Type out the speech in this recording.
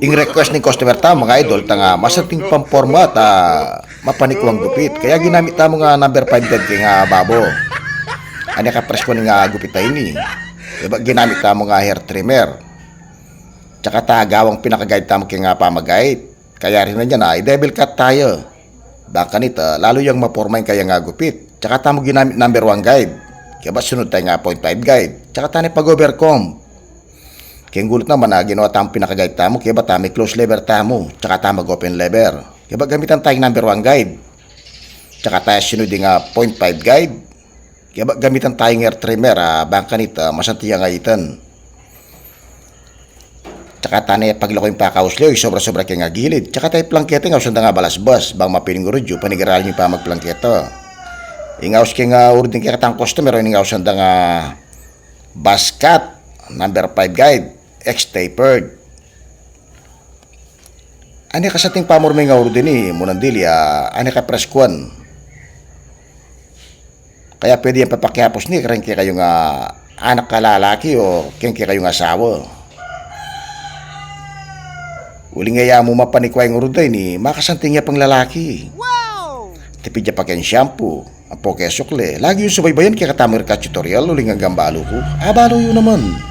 Ing request ni customer ta mga idol tanga masating pamporma ta mapanikwang gupit. Kaya ginamit ta mga number 5 dead kay nga babo. Ani ka presko ni nga gupit ta ini. Diba ginamit ta mga hair trimmer. Tsaka ta gawang pinaka-guide ta mo kay nga pamagayit. Kaya rin na dyan i-devil cut tayo. Baka nito lalo yung maporma yung kaya nga gupit. Tsaka ta mo ginamit number 1 guide. Kaya ba sunod tayo nga 0.5 guide. Tsaka ta ni pag-overcome. Kaya gulat naman na ginawa tamo pinaka-guide tamo, kaya ba tamo close lever tamo, tsaka tamo open lever. Kaya ba gamitan tayong number 1 guide, tsaka tayo sinudi nga 0.5 guide. Kaya ba gamitan tayong air trimmer, bangka nito, masantiya nga itan. Tsaka tayo paglakoy pa kauslo, sobra-sobra kaya nga gilid. Tsaka tayo plangkete nga usanda nga balas-bas, bang mapiling urudyo, panigaralan nyo pa magplangketo. Ingaus kaya nga urudin kaya katang customer, ingaus usanda nga basket, number 5 guide. X-tapered. Ani ka sa ting pamormay nga uro din munandili, ani ka preskuan. Kaya pwede yung papakyapos ni, karang kaya kayo nga anak ka lalaki o kaya kayo nga asawa. Uling nga mo mapanikway ng uro din makasanting niya pang lalaki. Wow! Tipid niya pa kayang shampoo, ang poke sukle. Lagi yung subaybayan kaya katamir ka tutorial, uling nga gambalo ko. Balo yun naman.